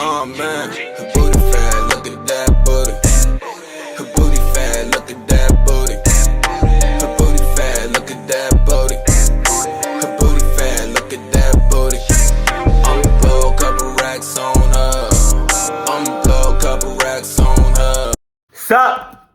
Oh man, her booty fat, look at that booty. Her booty fat, look at that booty. Her booty fat, look at that booty. Her booty fat, look at that booty. I'ma blow a couple racks on her. I'ma blow a couple racks on her. Sup?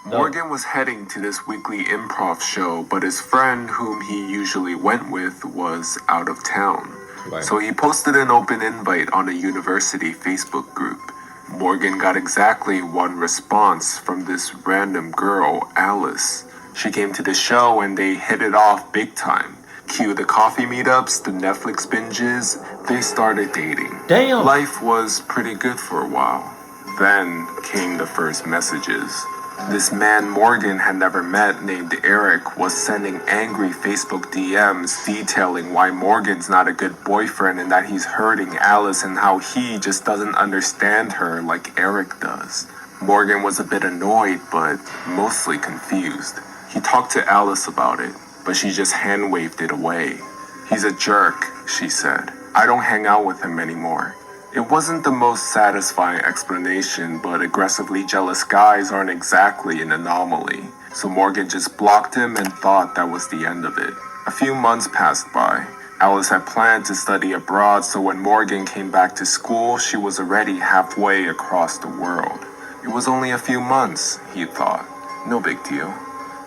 Morgan was heading to this weekly improv show, but his friend, whom he usually went with, was out of town. Right. So he posted an open invite on a university Facebook group. Morgan got exactly one response from this random girl, Alice. She came to the show and they hit it off big time. Cue the coffee meetups, the Netflix binges, they started dating. Damn. Life was pretty good for a while. Then came the first messages. This man Morgan had never met, named Eric, was sending angry Facebook DMs detailing why Morgan's not a good boyfriend and that he's hurting Alice and how he just doesn't understand her like Eric does. Morgan was a bit annoyed, but mostly confused. He talked to Alice about it, but she just hand-waved it away. He's a jerk, she said. I don't hang out with him anymore. It wasn't the most satisfying explanation, but aggressively jealous guys aren't exactly an anomaly. So Morgan just blocked him and thought that was the end of it. A few months passed by. Alice had planned to study abroad, so when Morgan came back to school, she was already halfway across the world. It was only a few months, he thought. No big deal.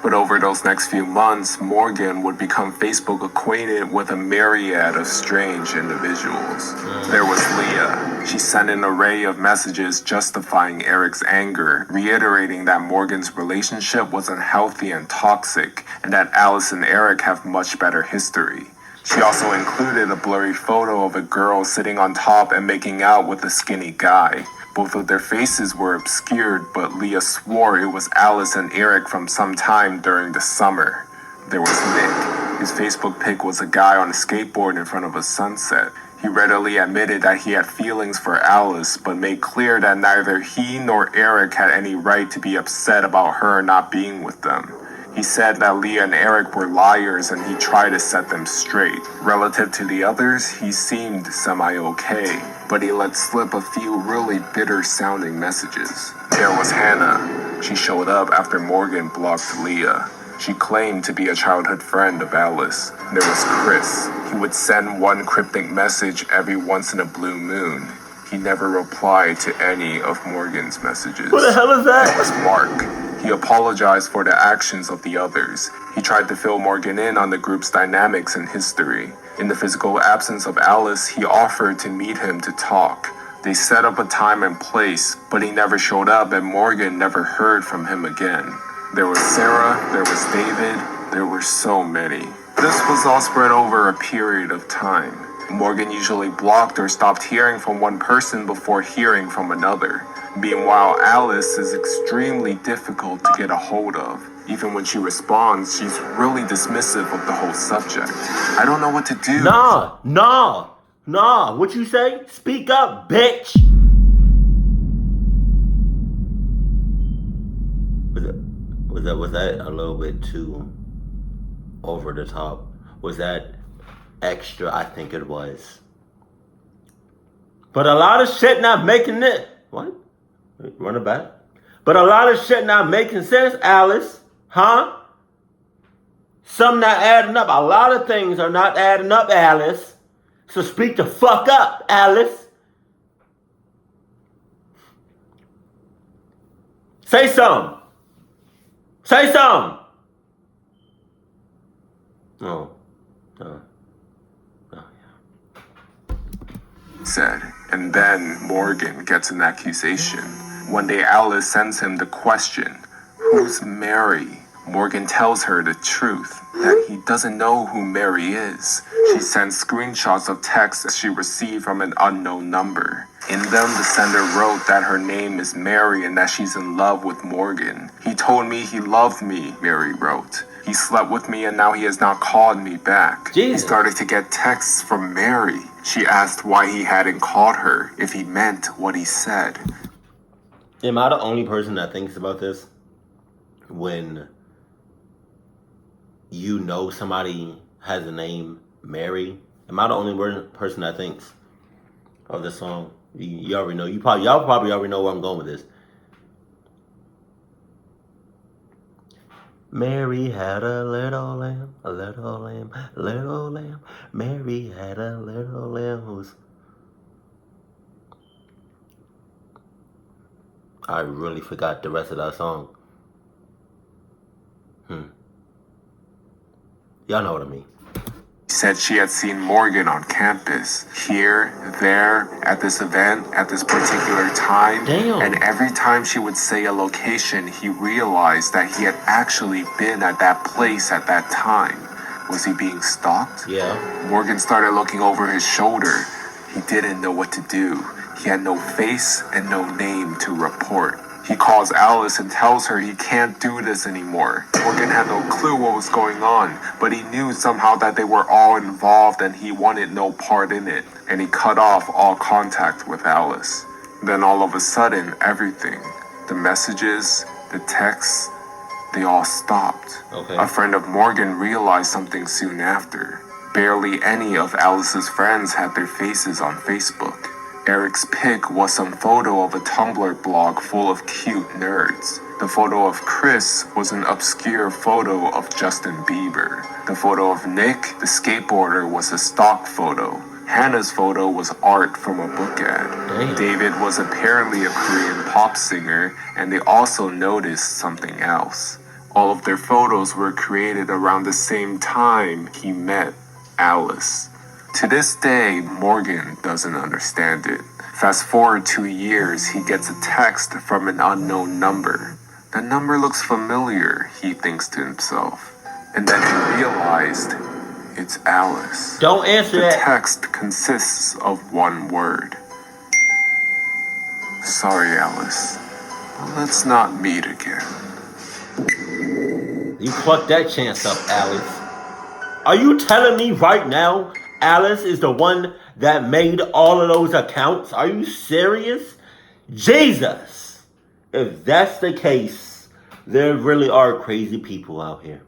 But over those next few months, Morgan would become Facebook acquainted with a myriad of strange individuals. There was Leah. She sent an array of messages justifying Eric's anger, reiterating that Morgan's relationship was unhealthy and toxic, and that Alice and Eric have much better history. She also included a blurry photo of a girl sitting on top and making out with a skinny guy. Both of their faces were obscured, but Leah swore it was Alice and Eric from some time during the summer. There was Nick. His Facebook pic was a guy on a skateboard in front of a sunset. He readily admitted that he had feelings for Alice, but made clear that neither he nor Eric had any right to be upset about her not being with them. He said that Leah and Eric were liars and he tried to set them straight. Relative to the others, he seemed semi-okay, but he let slip a few really bitter-sounding messages. There was Hannah. She showed up after Morgan blocked Leah. She claimed to be a childhood friend of Alice. There was Chris. He would send one cryptic message every once in a blue moon. He never replied to any of Morgan's messages. What the hell is that? There was Mark. He apologized for the actions of the others. He tried to fill Morgan in on the group's dynamics and history. In the physical absence of Alice, he offered to meet him to talk. They set up a time and place, but he never showed up and Morgan never heard from him again. There was Sarah, there was David, there were so many. This was all spread over a period of time. Morgan usually blocked or stopped hearing from one person before hearing from another. Meanwhile, Alice is extremely difficult to get a hold of. Even when she responds, she's really dismissive of the whole subject. I don't know what to do. Nah. What you say? Speak up, bitch. Was that a little bit too over the top? Was that extra? I think it was. But a lot of shit not making it. What? Run it back. But a lot of shit not making sense, Alice. Huh? Some not adding up. A lot of things are not adding up, Alice. So speak the fuck up, Alice. Say something. Say something. Oh. Said, and then Morgan gets an accusation. One day Alice sends him the question, who's Mary? Morgan tells her the truth, that he doesn't know who Mary is. She sends screenshots of texts she received from an unknown number. In them, the sender wrote that her name is Mary and that she's in love with Morgan. He told me he loved me, Mary wrote. He slept with me and now he has not called me back. Jesus. He started to get texts from Mary. She asked why he hadn't called her, if he meant what he said. Am I the only person that thinks about this? When you know somebody has a name Mary? Am I the only person that thinks, of the song. You already know. Y'all probably already know where I'm going with this. Mary had a little lamb, a little lamb, a little lamb. Mary had a little lamb who's... I really forgot the rest of that song. Y'all know what I mean. Said she had seen Morgan on campus, here, there, at this event, at this particular time. Damn. And every time she would say a location, he realized that he had actually been at that place at that time. Was he being stalked? Yeah. Morgan started looking over his shoulder. He didn't know what to do. He had no face and no name to report. He calls Alice and tells her he can't do this anymore. Morgan had no clue what was going on, but he knew somehow that they were all involved and he wanted no part in it. And he cut off all contact with Alice. Then all of a sudden, everything, the messages, the texts, they all stopped. Okay. A friend of Morgan realized something soon after. Barely any of Alice's friends had their faces on Facebook. Eric's pic was some photo of a Tumblr blog full of cute nerds. The photo of Chris was an obscure photo of Justin Bieber. The photo of Nick, the skateboarder, was a stock photo. Hannah's photo was art from a book ad. Damn. David was apparently a Korean pop singer, and they also noticed something else. All of their photos were created around the same time he met Alice. To this day, Morgan doesn't understand it. Fast forward 2 years, he gets a text from an unknown number. The number looks familiar, he thinks to himself. And then he realized it's Alice. Don't answer The that. text consists of one word. Sorry, Alice. Let's not meet again. You fucked that chance up, Alice. Are you telling me right now Alice is the one that made all of those accounts? Are you serious? Jesus! If that's the case, there really are crazy people out here.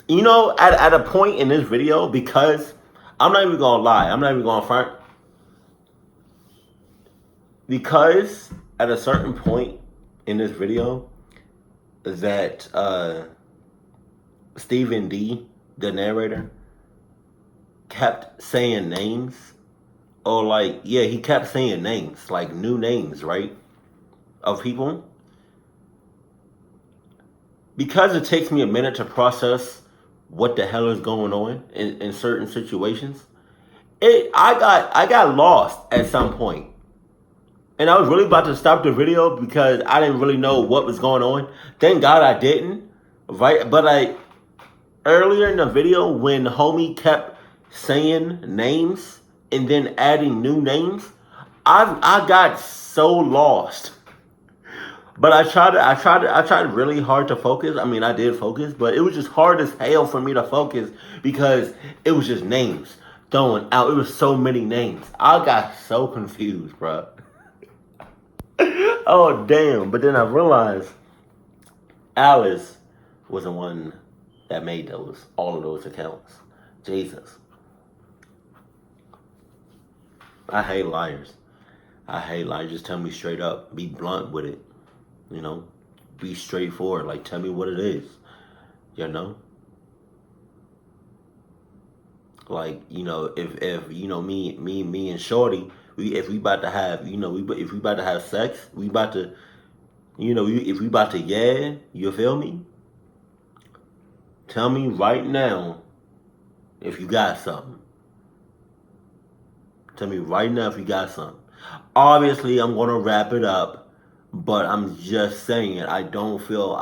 You know, at a point in this video, because I'm not even gonna lie, I'm not even gonna front. Because at a certain point in this video, that Stephen D, the narrator, kept saying names, or like, yeah, he kept saying names, like new names, right, of people. Because it takes me a minute to process what the hell is going on in certain situations, I got lost at some point. And I was really about to stop the video because I didn't really know what was going on. Thank God I didn't, right? But earlier in the video, when homie kept saying names and then adding new names, I got so lost. But I tried really hard to focus. I mean, I did focus, but it was just hard as hell for me to focus because it was just names throwing out. It was so many names. I got so confused, bro. Oh damn! But then I realized Alice was the one that made all of those accounts. Jesus. I hate liars. I hate liars. Just tell me straight up. Be blunt with it. You know? Be straightforward. Like, tell me what it is. You know? Like, you know, if you know, me and Shorty, if we about to have, you know, if we about to have sex, we about to, you know, if we about to, yeah, you feel me? Tell me right now if you got something. Tell me right now if you got something. Obviously, I'm going to wrap it up, but I'm just saying, I don't feel,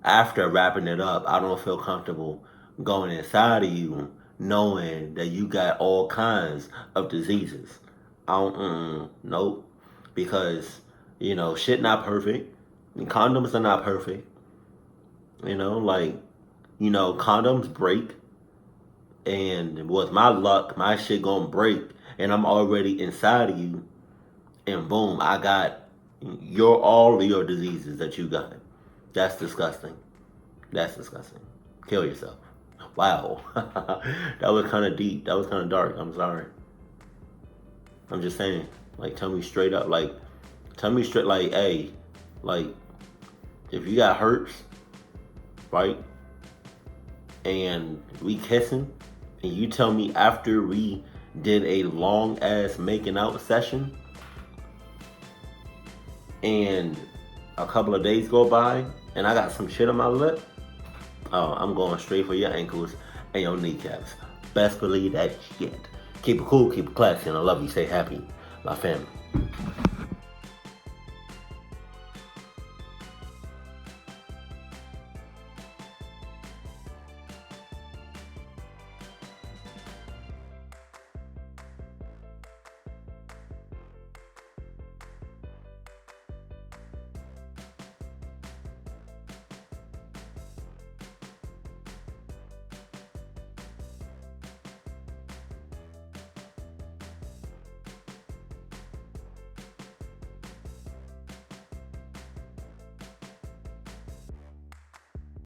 after wrapping it up, I don't feel comfortable going inside of you knowing that you got all kinds of diseases. Nope. Because, you know, shit not perfect. Condoms are not perfect. You know, like, you know, condoms break. And with my luck, my shit gonna break. And I'm already inside of you. And boom, I got all of your diseases that you got. That's disgusting. That's disgusting. Kill yourself. Wow. That was kind of deep. That was kind of dark. I'm sorry. I'm just saying. Like, tell me straight up. Like, tell me straight. Like, hey, like, if you got hurts, right? And we kissing, and you tell me after we did a long ass making out session, and a couple of days go by, and I got some shit on my lip, oh, I'm going straight for your ankles and your kneecaps. Best believe that shit. Keep it cool, keep it classy, and I love you. Stay happy, my family.